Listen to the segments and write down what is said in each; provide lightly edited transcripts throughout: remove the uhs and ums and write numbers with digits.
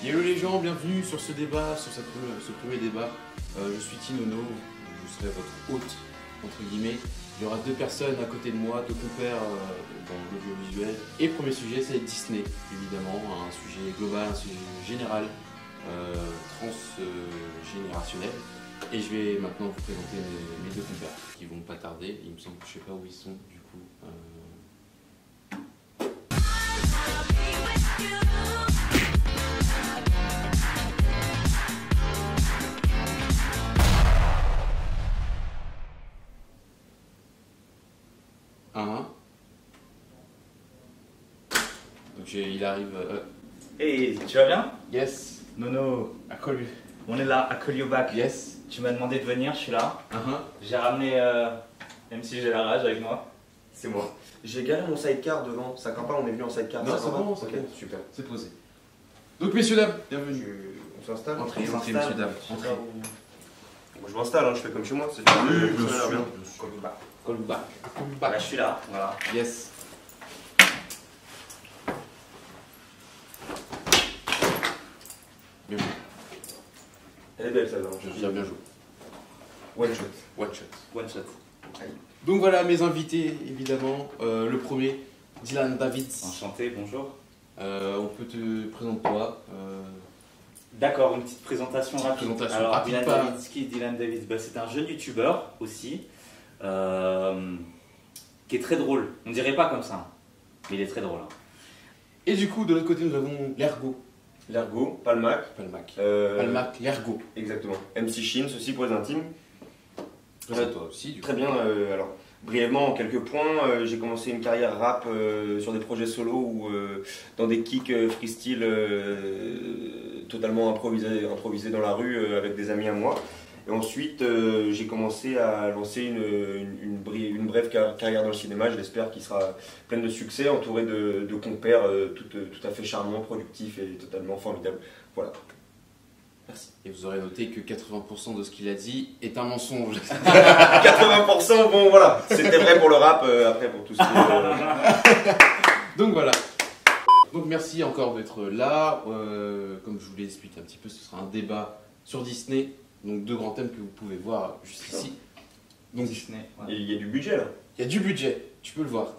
Hello les gens, bienvenue sur ce débat, sur ce premier débat. Je suis Tinono, je serai votre hôte, entre guillemets. Il y aura deux personnes à côté de moi, deux compères dans l'audiovisuel. Et premier sujet, c'est Disney, évidemment, un sujet global, un sujet général, transgénérationnel. Et je vais maintenant vous présenter mes deux compères qui vont pas tarder. Il me semble que je sais pas où ils sont du coup. Donc il arrive. Hey, tu vas bien? Yes. Nono, I call you. on est là, à Call You Back. Yes. Tu m'as demandé de venir, je suis là. Uh-huh. J'ai ramené, même si j'ai la rage avec moi, c'est moi. J'ai garé mon sidecar devant, ça craint pas, on est venu en sidecar. Non, ça c'est craint bon, pas. c'est Ok, bon. super. C'est posé. Donc messieurs dames, bienvenue. On s'installe. Entrez, On entrez, s'installe. messieurs dames. Entrez. Moi je m'installe, hein, je fais comme chez moi. C'est Bien ça a l'air sûr. bien. Call You Back. Call you back. Call you Voilà, back. je suis là, voilà. Yes. Bien joué. Elle est belle celle-là. Je viens bien joué. One shot. One shot. One shot. Donc voilà mes invités évidemment. Le premier, Dylan Davids. Enchanté, bonjour. On peut te présenter toi. D'accord, une petite présentation rapide. présentation Alors, rapide, Dylan pas- Davids, qui est Dylan Davids? C'est un jeune youtubeur aussi, qui est très drôle. On dirait pas comme ça, mais il est très drôle. Hein. Et du coup de l'autre côté nous avons l'Ergo. L'ergo, Palmac. Palmac. Euh, Palmac, l'Ergo. Exactement. MC Shin, ceci pour les intimes. Présente-toi aussi du coup. Très bien, alors brièvement en quelques points, j'ai commencé une carrière rap sur des projets solo ou dans des kicks freestyle totalement improvisés dans la rue avec des amis à moi. Et ensuite j'ai commencé à lancer une brève carrière dans le cinéma, je l'espère, qui sera pleine de succès, entourée de compères tout à fait charmants, productifs et totalement formidables. Voilà. Merci. Et vous aurez noté que 80% de ce qu'il a dit est un mensonge. 80%, bon voilà, c'était vrai pour le rap, après pour tout ce qui est... Donc voilà. Donc merci encore d'être là. Comme je vous l'ai expliqué un petit peu, ce sera un débat sur Disney. Donc deux grands thèmes que vous pouvez voir juste ici. Donc Disney. Ouais. Il y a du budget là. il y a du budget, tu peux le voir.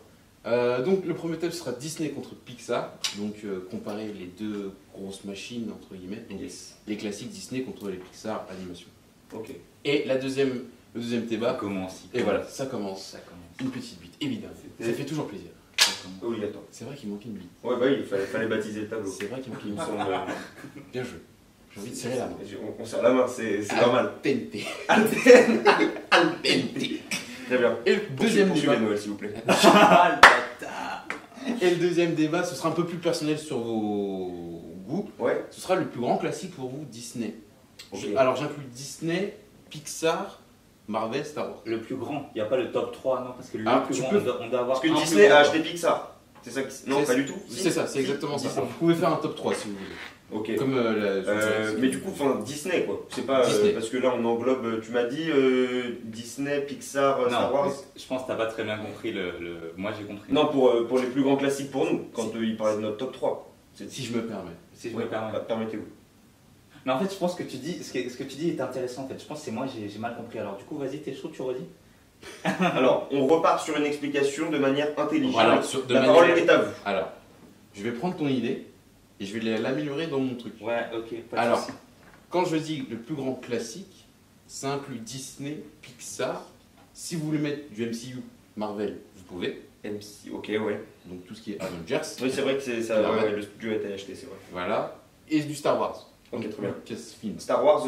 Donc le premier thème sera Disney contre Pixar. Donc comparer les deux grosses machines entre guillemets. Donc les classiques Disney contre les Pixar animation. Ok. Et le deuxième Ça débat. commence. Et voilà, ça commence. Ça commence. Une petite bite, évidemment. Ça fait toujours plaisir. Ça commence. Oui, attends. C'est vrai qu'il manquait une bite. Ouais, bah oui, il fallait baptiser le tableau. C'est vrai qu'il manquait Il une me bite. semble. Bien joué. J'ai envie de serrer la main. On serre la main, c'est normal. Tente. Très bien. Et le deuxième Poursuivez, débat. Noël, s'il vous plaît. Ah, le bâtard. Et le deuxième débat, ce sera un peu plus personnel sur vos goûts. Ouais. Ce sera le plus grand classique pour vous, Disney. Ok. Alors j'inclus Disney, Pixar, Marvel, Star Wars. Le plus grand, il n'y a pas le top 3, non, parce que le Ah, plus tu grand, peux- on doit avoir Parce que un plus Disney grand, a quoi. acheté Pixar. C'est ça qui... Non, C'est- pas du tout. C'est ça, c'est exactement ça. Disney. Vous pouvez faire un top 3 si vous voulez. Ok. Comme Mais du coup, enfin, Disney quoi. C'est pas Disney. parce que là on englobe. Tu m'as dit Disney, Pixar, Star Non, Wars. je pense que t'as pas très bien compris Moi j'ai compris. Non, pour les plus grands classiques pour nous. Quand il parlait de notre top 3. si je me permets. Si je Ouais, me permets. permettez-vous. Mais en fait, je pense que tu dis, ce que tu dis est intéressant. En fait, je pense que c'est moi, j'ai mal compris. Alors, du coup, vas-y, t'es chaud, tu redis. Alors, on repart sur une explication de manière intelligente. Voilà, de La manière- parole est à vous. Alors, je vais prendre ton idée et je vais l'améliorer dans mon truc. Ouais, ok. Pas de Alors, souci. quand je dis le plus grand classique, ça inclut Disney, Pixar. Si vous voulez mettre du MCU, Marvel, vous pouvez. MC, ok, ouais. Donc tout ce qui est Avengers. Oui, c'est vrai que c'est ça. C'est la Ouais, même. ouais, le studio a été acheté, c'est vrai. Voilà. Et du Star Wars. Ok, Donc, très bien. Lucasfilm. Star Wars,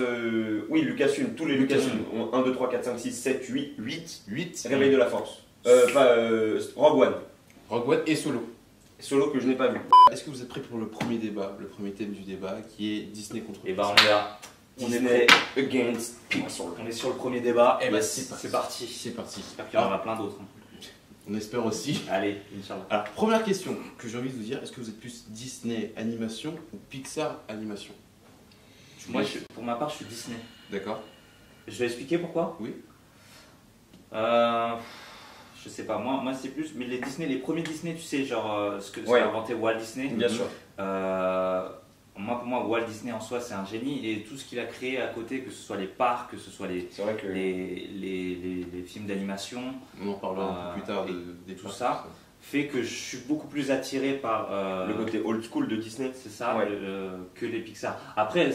oui, Lucasfilm, tous les Lucasfilm. Lucasfilm. 1, 2, 3, 4, 5, 6, 7, 8, 8. 8. Réveil de la Force. Rogue One. Rogue One et Solo. Solo que je n'ai pas vu. Est-ce que vous êtes prêts pour le premier débat, le premier thème du débat, qui est Disney contre Et ben, Pixar on est là. On est Disney prêt. against Pixar. On est sur le premier débat. Et ben, Yes. c'est parti. C'est parti. J'espère qu'il y en aura plein d'autres. hein. On espère aussi. Allez, Inch'Allah. Alors, première question que j'ai envie de vous dire, est-ce que vous êtes plus Disney animation ou Pixar animation? Moi, pour ma part, je suis Disney. D'accord. Je vais expliquer pourquoi. Oui. Je sais pas, moi c'est plus. Mais les premiers Disney, tu sais, genre ce que Ouais. a inventé Walt Disney. Bien sûr. pour moi, Walt Disney en soi, c'est un génie et tout ce qu'il a créé à côté, que ce soit les parcs, que ce soit C'est vrai que les films d'animation, On en parlera un peu plus tard des tout parcs, ça. Fait que je suis beaucoup plus attiré par le côté old school de Disney. c'est ça, Ouais. que les Pixar. Après,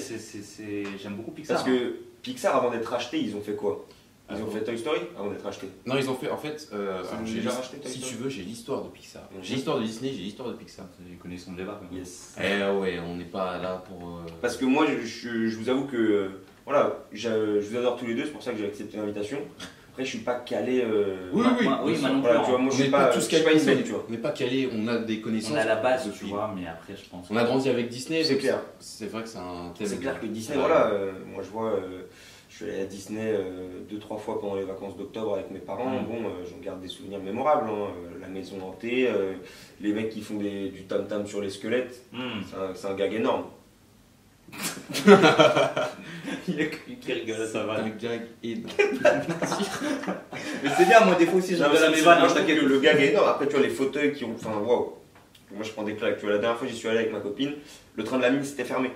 j'aime beaucoup Pixar. Parce que Pixar, avant d'être acheté, ils ont fait quoi? Ils ont fait Toy Story avant d'être acheté. Non, ils ont fait, en fait, alors, déjà racheté, Toy si Story tu veux, j'ai l'histoire de Pixar. Mhm. J'ai l'histoire de Disney, j'ai l'histoire de Pixar. J'ai connu son débat. Quand même. Yes. Eh ouais, on n'est pas là pour... Parce que moi, je vous avoue que voilà, je vous adore tous les deux, c'est pour ça que j'ai accepté l'invitation. Après, je suis pas calé. Oui, Moi- oui, moi- oui, bien moi sûr. non Voilà, plus, tu vois, moi On je suis n'est pas, pas tous je suis pas calés, Disney, tu vois. on n'est pas calés, on a des connaissances. On a la base, depuis- tu vois, mais après, je pense. On a grandi avec Disney, C'est donc clair. c'est vrai que c'est un thème. C'est clair que Disney, Ouais. voilà, moi je vois, je suis allé à Disney 2-3 fois pendant les vacances d'octobre avec mes parents. Bon, j'en garde des souvenirs mémorables. Hein. La maison hantée, les mecs qui font du tam-tam sur les squelettes, c'est un gag énorme. Il est qui rigole, ça va. Un gag énorme. Mais c'est bien, moi, des fois aussi, je Non, rigole à mes c'est- vannes, moi, hein, je trouve t'inquiète. que le gag est énorme. Après, tu vois, les fauteuils qui ont. Enfin, waouh! Moi, je prends des claques. Tu vois, la dernière fois, j'y suis allé avec ma copine, le train de la mine, c'était fermé.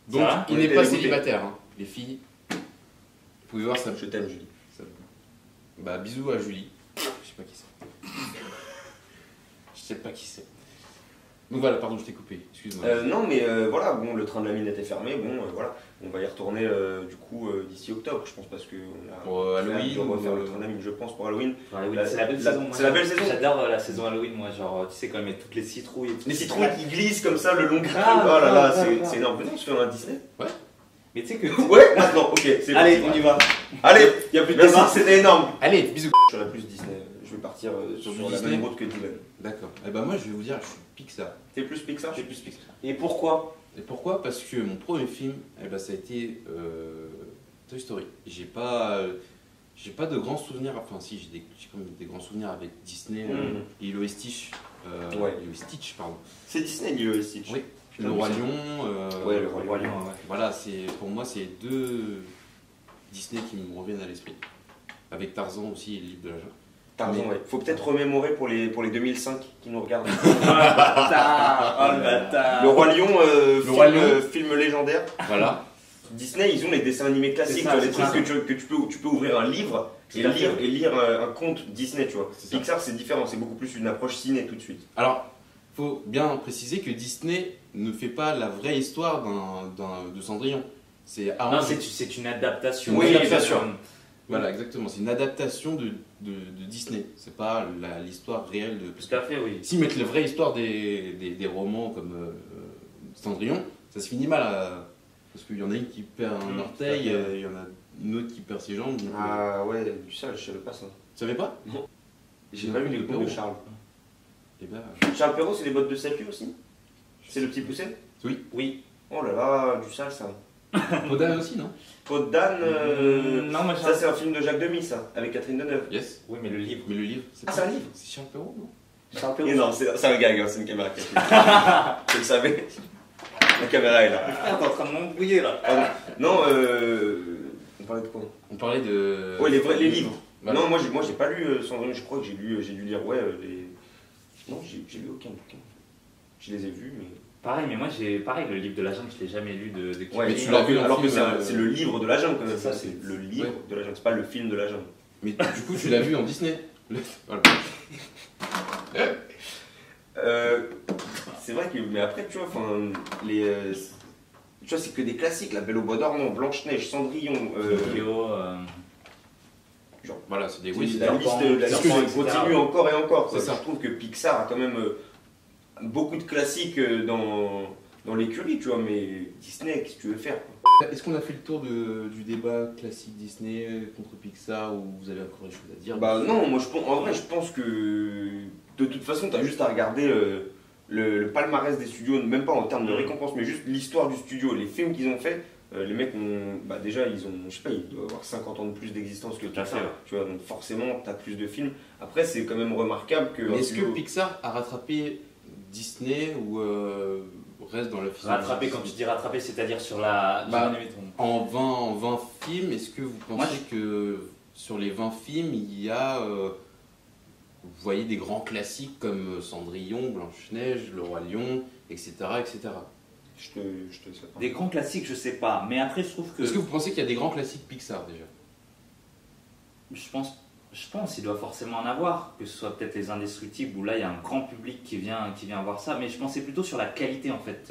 Donc, va il On n'est était pas dégoûtés. célibataire, hein. Les filles. Vous pouvez voir ça. Je t'aime, Julie. Bah, bisous à Julie. Je sais pas qui c'est. Je sais pas qui c'est. Donc voilà, pardon, je t'ai coupé. Excuse-moi. Non, mais voilà, bon, le train de la mine était fermé. Bon, voilà, on va y retourner du coup d'ici octobre, je pense, parce que on a Pour Halloween, on va faire ou, le train de la mine, je pense, pour Halloween. Ouais, oui, La- c'est la belle la- saison. moi, c'est la belle saison. J'adore la saison Halloween, moi. Genre, tu sais, quand ils mettent toutes les citrouilles et tout. Les citrouilles qui glissent comme ça le long du Grave, train. Oh là là, grave, c'est grave. c'est énorme. Venez, on se fait un Disney. Mais tu sais que. Ouais, maintenant, ok, c'est Allez, parti. on y va. Allez, Il y a plus de merci, débat. c'était énorme. Allez, bisous. Je serai plus Disney. Je vais partir Sur sur du la Disney. même route que Dylan. D'accord. Et bah, moi, je vais vous dire, je suis Pixar. T'es plus Pixar? J'ai plus Pixar. Et pourquoi? Et pourquoi? Parce que mon premier film, eh ben, ça a été Toy Story. J'ai pas de grands souvenirs, enfin si, j'ai quand même des grands souvenirs avec Disney et Lilo et Stitch. Ouais. Lilo et Stitch, pardon. C'est Disney, Lilo et Stitch. Oui. Putain, Le mais Roi c'est- Lion. Ouais, le Roi Roi Lion, ouais. Voilà, pour moi, c'est deux Disney qui me reviennent à l'esprit. Avec Tarzan aussi et le livre de la jungle. T'as raison, ouais. Faut peut-être remémorer pour les 2005 qui nous regardent. Oh le bâtard! Oh le bâtard! Le Roi Lion, Roi Lion. film légendaire. Voilà. Disney, ils ont les dessins animés classiques, C'est ça, tu vois, c'est des trucs ça. que tu peux ouvrir un livre et Tout à fait. lire un conte Disney, tu vois. C'est ça. Pixar, c'est différent, c'est beaucoup plus une approche ciné tout de suite. Alors, faut bien préciser que Disney ne fait pas la vraie histoire de Cendrillon. C'est Non, arrangé. c'est une adaptation. Oui, bien bien sûr. sûr. Voilà, exactement. C'est une adaptation de Disney. C'est pas l'histoire réelle de. Tout à fait, oui. S'ils mettent la vraie histoire des romans comme Cendrillon, ça se finit mal. Parce qu'il y en a une qui perd un orteil, tout à fait. il y en a une autre qui perd ses jambes. donc, Ah ouais, du sale, je savais pas ça. Tu savais pas? J'ai pas lu les cours de Perrault. Charles. Eh ben, Charles Perrault, c'est les bottes de Sapu aussi? C'est le petit poussé? Oui. Oh là là, du sale ça. Podane aussi, non? Peau de d'âne, Non, moi, ça c'est un film de Jacques Demy, ça, avec Catherine Deneuve. Yes. Oui, mais le livre. Mais le livre, Ah, c'est un livre? C'est Charles Perrault, non? Charles Perrault. Et non, c'est un gag, hein, c'est une caméra cachée. Je le savais. La caméra est là. Ah, t'es en train de m'embrouiller là. Pardon. Non, on parlait de quoi? On parlait de. Ouais, les livres. Voilà. Non, moi j'ai pas lu Cendrillon, je crois que j'ai dû lire, ouais, les. Non, j'ai lu aucun bouquin. Je les ai vus, mais. Pareil, mais moi, pareil, le livre de la jungle, je l'ai jamais lu de Ouais, Mais tu l'as vu en alors que film, c'est le livre de la jungle quand même. C'est ça, c'est c'est- le livre ouais. de la jungle, c'est pas le film de la jungle. Mais du coup, tu l'as vu en Disney. Voilà. C'est vrai que, mais après, tu vois, enfin, tu vois, c'est que des classiques, La Belle au Bois dormant, Blanche-Neige, Cendrillon, Pinocchio, Voilà, c'est des. oui, Oui, c'est la des- liste, Serpent, elle continue encore et encore. quoi. C'est ça. Je trouve que Pixar a quand même beaucoup de classiques dans l'écurie, tu vois, mais Disney, qu'est-ce que tu veux faire quoi. Est-ce qu'on a fait le tour du débat classique Disney contre Pixar ou vous avez encore des choses à dire? Bah non, moi en vrai, je pense que de toute façon, t'as juste à regarder le palmarès des studios, même pas en termes de récompense, mais juste l'histoire du studio, les films qu'ils ont fait. Les mecs ont, bah déjà ils ont, je sais pas, ils doivent avoir 50 ans de plus d'existence que Tout à Pixar, fait. tu vois, donc forcément t'as plus de films. Après c'est quand même remarquable que... Mais un est-ce que studio- Pixar a rattrapé Disney ou reste dans la film rattraper, quand tu dis rattraper, c'est-à-dire sur la. Bah, j'ai jamais ton- en 20 films, est-ce que vous pensez Moi, que sur les 20 films, il y a vous voyez des grands classiques comme Cendrillon, Blanche-Neige, Le Roi Lion, etc. etc. je te laisse la parole. Des grands classiques, je sais pas. Mais après, je trouve que. Est-ce que vous pensez qu'il y a des grands classiques Pixar déjà? Je pense qu'il doit forcément en avoir, que ce soit peut-être les Indestructibles où là il y a un grand public qui vient voir ça, mais je pensais plutôt sur la qualité en fait.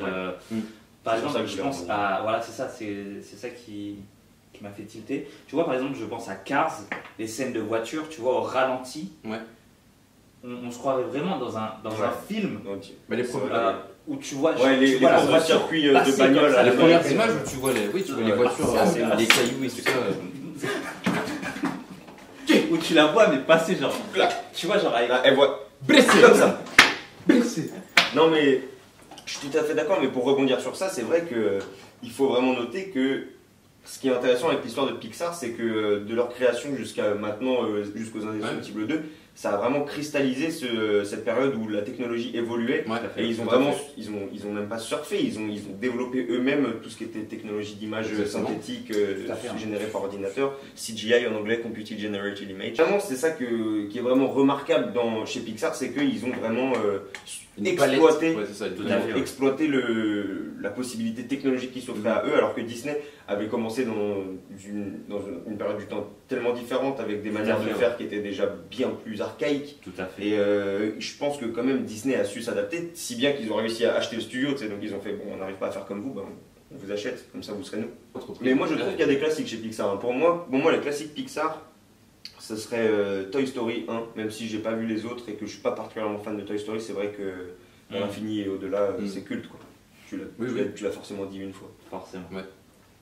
Par C'est pour ça exemple, que je je pense l'ai à. Voilà, c'est ça qui m'a fait tilter. Tu vois, par exemple, je pense à Cars, les scènes de voiture, tu vois, au ralenti. Ouais. On se croirait vraiment dans un film Donc, Bah, les c'est premiers- vrai. où tu vois, Ouais, tu les vois la courses de voiture circuit de passer bagnole comme ça. à Les la premières Américaine. images où tu vois les Ouais. voitures, Ah, c'est les cailloux et tout ça. Où tu la vois, mais passer genre. Tu vois, genre avec. Ah, elle voit Blessé comme ça. Blessé. Non mais je suis tout à fait d'accord, mais pour rebondir sur ça, c'est vrai que il faut vraiment noter que ce qui est intéressant avec l'histoire de Pixar, c'est que de leur création jusqu'à maintenant, jusqu'aux Indestructibles 2, ça a vraiment cristallisé cette période où la technologie évoluait. Ouais, Et ils ont tout à vraiment, fait. ils ont même pas surfé, ils ont développé eux-mêmes tout ce qui était technologie d'image Exactement. synthétique Tout à fait, hein. générée par ordinateur, CGI en anglais, Computer Generated Image. Vraiment, c'est ça qui est vraiment remarquable chez Pixar, c'est qu'ils ont vraiment Une palette. exploité, Ouais, c'est ça, Tout à fait, ouais. exploité la possibilité technologique qui s'offrait à eux, alors que Disney avait commencé dans une période du temps tellement différente, avec des manières fait, de ouais. faire qui étaient déjà bien plus archaïques. Tout à fait. Et je pense que quand même Disney a su s'adapter, si bien qu'ils ont réussi à acheter le studio, tu sais, donc ils ont fait bon, on n'arrive pas à faire comme vous, ben, on vous achète, comme ça vous serez nous. Mais moi je trouve qu'il y a des classiques chez Pixar. Pour moi, les classiques Pixar, ce serait Toy Story 1, même si j'ai pas vu les autres et que je suis pas particulièrement fan de Toy Story, c'est vrai que dans l'infini et au-delà, c'est culte quoi. Tu l'as forcément dit une fois. Forcément.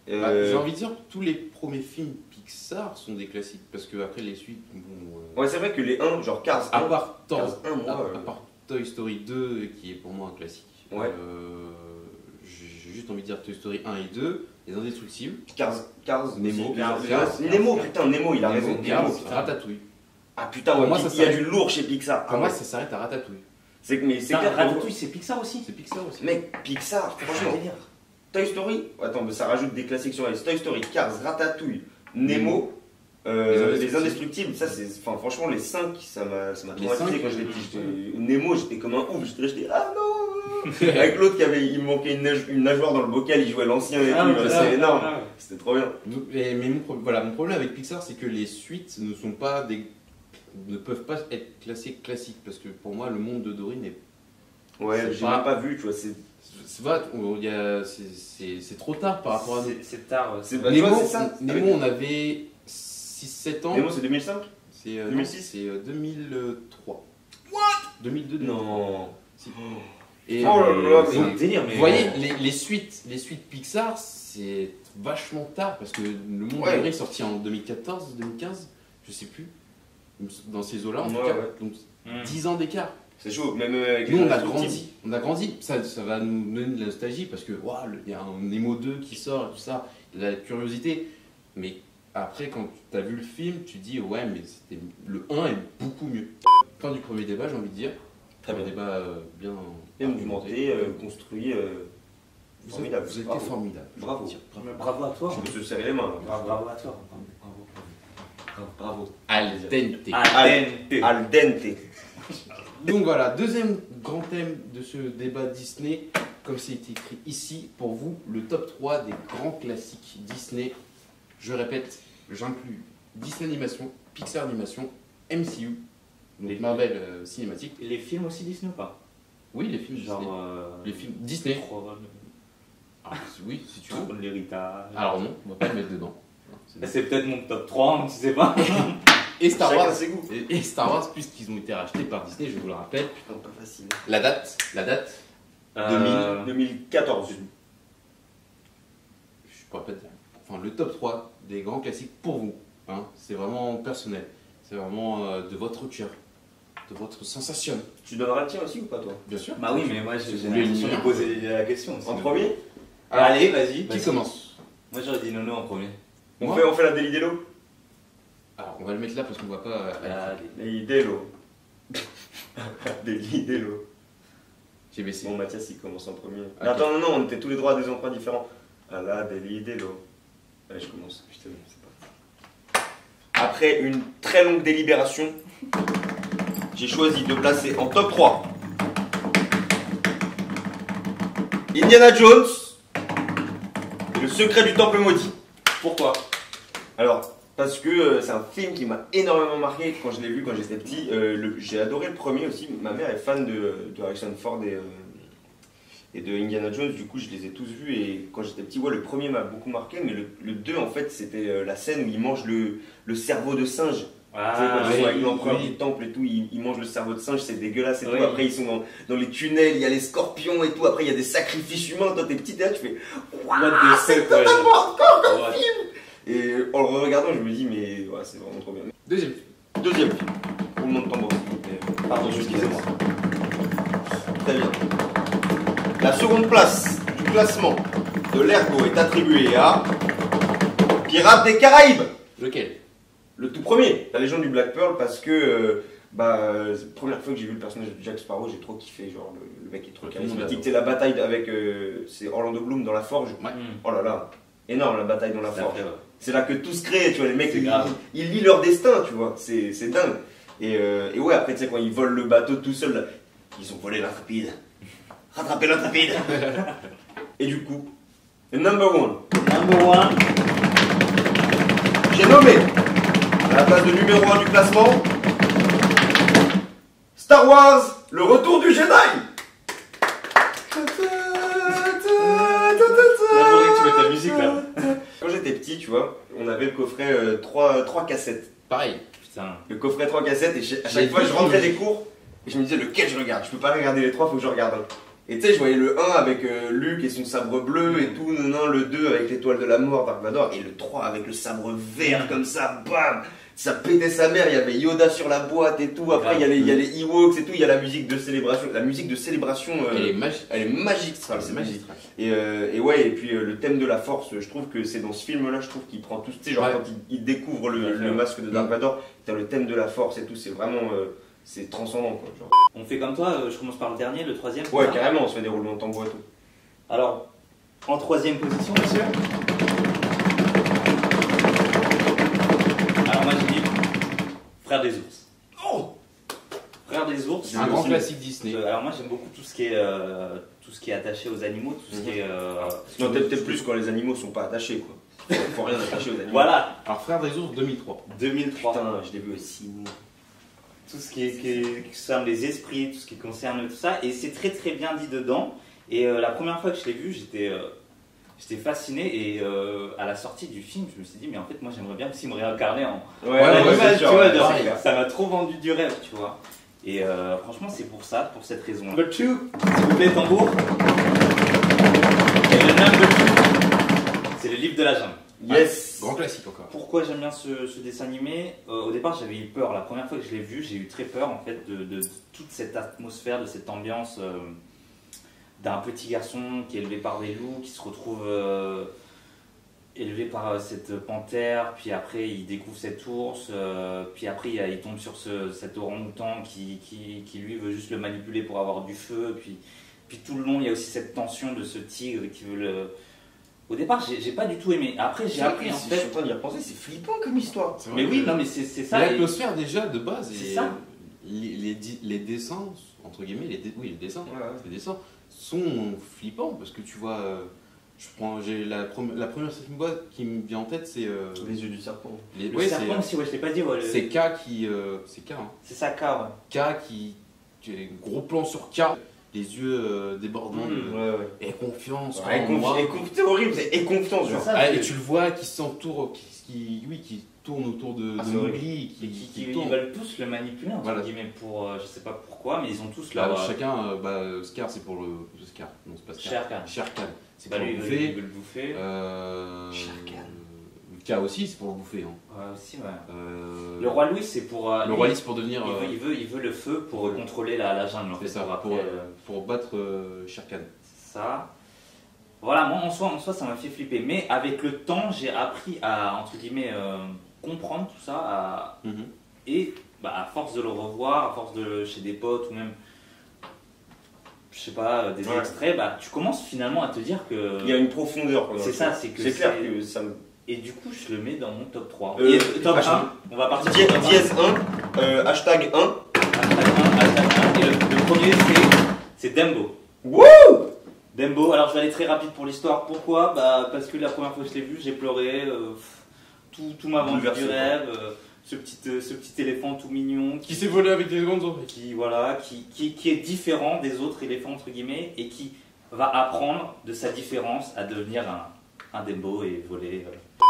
J'ai envie de dire que tous les premiers films Pixar sont des classiques parce que après les suites, bon. Ouais, c'est vrai que les 1, genre Cars 1, À part Cars 1, moi, à part Toy Story 2 qui est pour moi un classique. Ouais. J'ai juste envie de dire Toy Story 1 et 2, Les Indestructibles, Cars, Nemo, Nemo, putain, Nemo, il a raison. Cars, putain. Ratatouille. Ah putain, Pour ouais, moi, il ça y a s'arrête. du lourd chez Pixar. Pour moi, ça s'arrête à Ratatouille. c'est clair. Ratatouille, c'est Pixar aussi. C'est Pixar aussi. Mec, Pixar, franchement. délire. Toy Story, attends, mais ça rajoute des classiques sur la liste. Toy Story, Cars, Ratatouille, Nemo, Les Indestructibles, ça c'est. Enfin, franchement, les 5, ça m'a traumatisé cinq, quand je l'ai dit. Nemo, j'étais comme un ouf, j'étais ah non Avec l'autre il me manquait une nageoire dans le bocal, il jouait l'ancien et tout, c'est énorme. C'était trop bien. Mais mon problème avec Pixar, c'est que les suites ne peuvent pas être classées classiques parce que pour moi, le monde de Dory n'est Ouais, C'est j'ai pas- même pas vu, tu vois. c'est trop tard par rapport à nous. C'est tard. C'est bah, tu vois, Nemo, c'est ça. Nemo, on avait 6-7 ans. Nemo, c'est 2005 C'est 2006? c'est 2003. What 2002 Non. Si. Et, Oh là là, C'est un délire, mais. vous voyez, les suites Pixar, c'est vachement tard parce que le monde Ouais. de Dory est sorti en 2014, 2015, je sais plus. Dans ces eaux-là, en tout Ouais, cas. ouais. Donc Mm. 10 ans d'écart. C'est chaud, même avec Nous, les on a Indestructibles. grandi. Ça va nous donner de la nostalgie parce que il y a un Nemo 2 qui sort et tout ça, de la curiosité. Mais après, quand tu as vu le film, tu dis ouais, mais le 1 est beaucoup mieux. Fin du premier débat, j'ai envie de dire. Très bien. Un débat bien Argumenté, construit. Formidable. Vous êtes Bravo. formidable. Bravo. Bravo à toi. Je peux se serrer les mains. là. Bravo à toi. Bravo. Al dente. Al dente. Donc voilà, deuxième grand thème de ce débat Disney, comme c'est écrit ici, pour vous, le top 3 des grands classiques Disney. Je répète, j'inclus Disney Animation, Pixar Animation, MCU, donc Les- Marvel Cinématique. Les films aussi Disney ou pas? Oui, les films Disney. Genre. Les films Disney. Tron, Ah, oui, si tu veux. Tron, l'héritage. Alors non, on va pas le mettre dedans. C'est peut-être mon top 3, tu sais pas. Et Star Chacun Wars, ses goûts. et Star Wars, puisqu'ils ont été rachetés par Disney, je vous le rappelle. Putain, pas facile. La date, 2014. je pourrais pas te dire. Enfin, le top 3 des grands classiques pour vous. Hein, c'est vraiment personnel. C'est vraiment de votre cœur, de votre sensation. Tu donneras le tien aussi ou pas, toi? Bien sûr. Bah oui, mais moi j'ai Vous voulez l'impression le de poser la question. En premier? Allez, vas-y. Qui commence? Moi j'aurais dit Nono en premier. Moi On fait la Deli Delo? Alors, on va le mettre là parce qu'on voit pas. Allez. Deli Delo. Deli Delo. J'ai baissé. Bon, Mathias, il commence en premier. Ok. Attends, non, on était tous les trois à des endroits différents. Ah là, Deli Delo. Allez, je commence. Putain, c'est parti. Après une très longue délibération, j'ai choisi de placer en top 3 Indiana Jones et le secret du temple maudit. Pourquoi? Alors, parce que c'est un film qui m'a énormément marqué quand je l'ai vu quand j'étais petit. J'ai adoré le premier aussi. Ma mère est fan de Harrison Ford et de Indiana Jones. Du coup, je les ai tous vus. Et quand j'étais petit, ouais, le premier m'a beaucoup marqué. Mais le 2, en fait, c'était la scène où il mange le cerveau de singe. Ah, Tu sais, quand ils sont avec l'empereur oui. du temple et tout, ils mangent le cerveau de singe, c'est dégueulasse et Oui. tout. Après, ils sont dans les tunnels, il y a les scorpions et tout. Après, il y a des sacrifices humains. Toi, t'es petit, et là, tu fais What the c'est fuck, ouais. totalement hardcore comme Ouais. film. Et en le regardant, je me dis, mais ouais, c'est vraiment trop bien. Deuxième. Deuxième film. Roulement de tambour, s'il vous plaît. Pardon, Excusez-moi. Très bien. La seconde place du classement de l'Ergo est attribuée à Pirates des Caraïbes. Lequel? Le tout premier, la légende du Black Pearl, parce que c'est la première fois que j'ai vu le personnage de Jack Sparrow, j'ai trop kiffé. Genre, le mec est trop Ouais, tout le monde charismatique. adore. C'est la bataille avec c'est Orlando Bloom dans la forge. Ouais. Oh là là, énorme la bataille dans la C'est forge. après, ouais. C'est là que tout se crée, tu vois, les mecs, C'est grave. ils lient leur destin, tu vois, c'est dingue. Et ouais, après, tu sais, quand ils volent le bateau tout seuls, là, ils ont volé l'intrépide. Rattrapez l'intrépide. Et du coup, le number one, Number one. j'ai nommé, à la place de numéro 1 du classement, Star Wars, le retour du Jedi. Faudrait que tu mettes ta musique là. Quand j'étais petit, tu vois, on avait le coffret 3 cassettes. Pareil. Putain. Le coffret 3 cassettes, et à J'ai chaque fois tout je rentrais vu. des cours, et je me disais lequel je regarde. Je peux pas regarder les 3, faut que je regarde un. Et tu sais, je voyais le 1 avec Luke et son sabre bleu et tout, non, le 2 avec l'étoile de la mort, Dark Vador, et le 3 avec le sabre vert comme ça, bam. Ça pétait sa mère, il y avait Yoda sur la boîte et tout. Après, il y a les Ewoks et tout, il y a la musique de célébration. La musique de célébration, Elle est magique. elle est magistrale, C'est c'est magique. magique. Et ouais, et puis le thème de la force, je trouve que c'est dans ce film-là, je trouve qu'il prend tout. Tu sais, genre Ouais. quand il découvre le masque de Dark Vador, t'as le thème de la force et tout, c'est vraiment. C'est transcendant quoi. Genre. On fait comme toi, je commence par le dernier, le troisième. Ouais, c'est ça carrément, on se fait des roulements de tambour et tout. Alors, en troisième position, monsieur. Alors moi j'ai dit Frères des ours. Oh Frères des ours. C'est un grand aussi. classique Disney. Alors moi j'aime beaucoup tout ce qui est attaché aux animaux, tout ce qui est. Non, peut-être plus quand les animaux sont pas attachés quoi. Faut rien attacher aux animaux. Voilà. Alors, Frères des ours 2003. 2003. Putain, je l'ai vu au ciné. Tout ce qui concerne les esprits, tout ce qui concerne tout ça, et c'est très très bien dit dedans. Et la première fois que je l'ai vu, j'étais fasciné, et à la sortie du film, je me suis dit, mais en fait, moi j'aimerais bien aussi me réincarner en Ouais, animal, c'est tu sûr, vois, ouais, genre, c'est clair. ça m'a trop vendu du rêve, tu vois. Et franchement, c'est pour ça, pour cette raison. Number 2, s'il vous plaît, tambour. Et le number 2, c'est le livre de la jungle. Yes. Grand classique encore. Pourquoi j'aime bien ce dessin animé? Au départ, j'avais eu peur. La première fois que je l'ai vu, j'ai eu très peur en fait de toute cette atmosphère, de cette ambiance d'un petit garçon qui est élevé par des loups, qui se retrouve élevé par cette panthère, puis après il découvre cet ours, puis après il tombe sur cet orang-outan qui lui veut juste le manipuler pour avoir du feu, puis tout le long il y a aussi cette tension de ce tigre qui veut le... Au départ, j'ai pas du tout aimé. Après, j'ai appris en Je suis fait. en train d'y repenser, c'est flippant comme histoire. C'est vrai Mais oui, que non, mais c'est ça. et- l'atmosphère déjà de base, C'est et ça. les dessins, entre guillemets, les dessins, Ouais, ouais. les dessins sont flippants parce que tu vois, j'ai la première scène qui me vient en tête, c'est Les yeux du serpent. Le ouais, serpent aussi, ouais, je l'ai pas dit. Ouais, c'est K qui, c'est K, hein. c'est ça, K, ouais. K qui est gros plan sur K, les yeux débordants Ouais, ouais. et confiance. Ouais, c'est horrible, c'est confiance, genre. Ça, Ah, c'est- et tu le vois qui s'entoure, qui tourne autour de Ah, c'est vrai. Mowgli, et qui ils tourne. veulent tous le manipuler, entre Voilà. guillemets, pour. Je sais pas pourquoi, mais ils ont tous Là, leur. chacun, Scar c'est pour le. Scar, non c'est pas Scar. Shere Khan. Shere Khan, c'est Bah, pour lui, le ils bouffer. veulent le bouffer. Shere Khan. K aussi c'est pour le bouffer. Hein. Ouais, aussi, ouais. Euh, Le roi Louis, c'est pour. le lui, roi Lis pour devenir. il veut le feu pour contrôler la jungle, en C'est fait. ça, Pour pour, après, pour battre Shere Khan. ça. Voilà, moi en soi ça m'a fait flipper. Mais avec le temps, j'ai appris à, entre guillemets, comprendre tout ça. Mhm. Et à force de le revoir, à force de chez des potes ou même, je sais pas, des Ouais. extraits, tu commences finalement à te dire que. Il y a une profondeur. quoi, dans C'est le ça, film. c'est que C'est clair c'est- que ça me. Et du coup, je le mets dans mon top 3. Euh, Et top ah, 1, on va partir sur le top 1. Dièse 1, hashtag 1. Hashtag 1, hashtag 1. Et le premier, c'est Dumbo. Wouh Dembo, alors je vais aller très rapide pour l'histoire. Pourquoi? Parce que la première fois que je l'ai vu, j'ai pleuré. Tout m'a vendu du rêve. Ce petit éléphant tout mignon Qui s'est volé avec des secondes oreilles. qui est différent des autres éléphants entre guillemets et qui va apprendre de sa différence à devenir un Dembo et voler.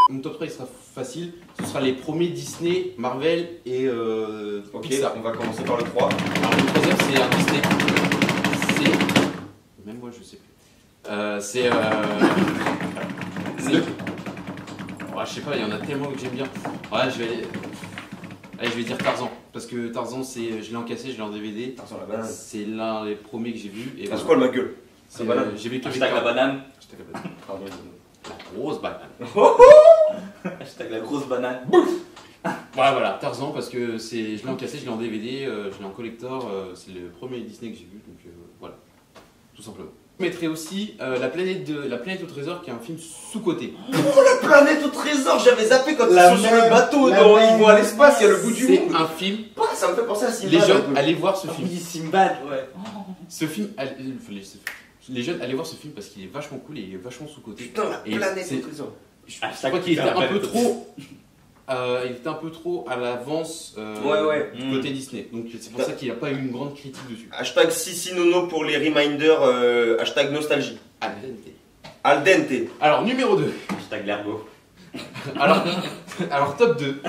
Mon top 3 il sera facile. Ce sera les premiers Disney, Marvel et Ok, Pixar. on va commencer par le 3. Alors le troisième c'est un Disney. C'est... Même moi je sais plus. C'est... Ouais, je sais pas, il y en a tellement que j'aime bien. Ouais, je vais dire Tarzan. Parce que Tarzan, je l'ai encaissé, je l'ai en DVD. Tarzan la banane. C'est l'un des premiers que j'ai vu. Et Ah, c'est quoi ma gueule? c'est, la banane. j'ai vécu avec Hashtag la banane. Hashtag la banane. Pardon. La grosse banane. Hashtag la grosse banane. Ouais, voilà, Tarzan parce que je l'ai encaissé, je l'ai en DVD, je l'ai en collector. C'est le premier Disney que j'ai vu, donc voilà. Tout simplement. Je mettrai aussi la planète au trésor qui est un film sous-coté. Oh, la planète au trésor, j'avais zappé quand La ils sont sur même, le bateau, la ils même. vont à l'espace, il y a le bout du C'est monde. un film. Ah, ça me fait penser à Simba. Les un jeunes, peu. allez voir ce film. Oui, Simbad, ouais. Ce film, les jeunes, allez voir ce film parce qu'il est vachement cool et il est vachement sous-coté. Putain, la Et planète c'est- au trésor. Je crois qu'il était un peu trop. Il était un peu trop à l'avance Ouais. du côté Disney. Donc c'est pour ça qu'il n'y a pas eu une grande critique dessus. Hashtag Sissinono pour les reminders, hashtag nostalgie. Al dente. Al dente. Alors numéro 2. Hashtag l'ergot. Alors top 2.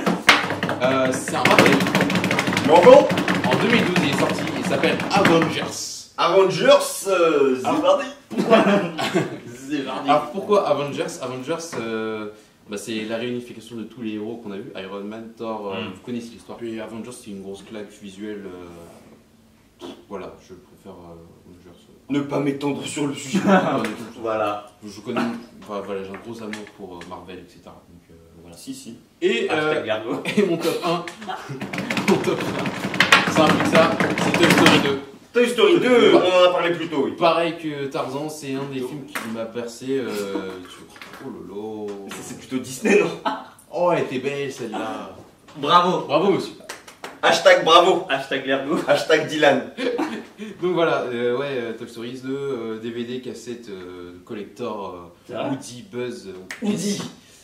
C'est un Marvel. Morgan, En 2012 il est sorti. Il s'appelle Avengers. Avengers, Zébardi. Alors pourquoi Avengers? C'est la réunification de tous les héros qu'on a vus. Iron Man, Thor, vous connaissez l'histoire. Puis Avengers c'est une grosse claque visuelle. Voilà, je préfère Avengers. Ne pas m'étendre sur le sujet. Voilà. Je connais, voilà, j'ai un gros amour pour Marvel, etc. Donc voilà. Si. Et, Hashtag l'ergot. et mon top 1, c'est un Pixar, c'est Toy Story 2. Toy Story 2, on en a parlé plus tôt, oui. Pareil que Tarzan, c'est un des films qui m'a percé. Oh lolo. C'est plutôt Disney, non? Oh, elle était belle celle-là. Bravo. Bravo monsieur. Hashtag bravo. Hashtag l'ergot. Hashtag Dylan. Donc voilà, Toy Story 2, DVD, cassette, collector, C'est vrai Woody, Buzz,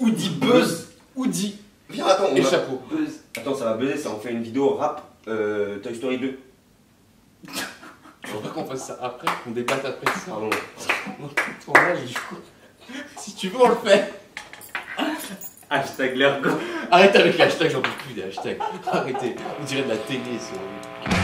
Woody Buzz. Woody Viens, attends, et chapeau. Buzz. Attends, ça va buzzer, ça on fait une vidéo rap Toy Story 2. Je veux pas qu'on fasse ça après, qu'on débatte après ça. Pardon. Tournage, si tu veux, on le fait. Hashtag l'ergot. Arrête avec les hashtags, j'en peux plus des hashtags. Arrêtez, on dirait de la télé, c'est horrible.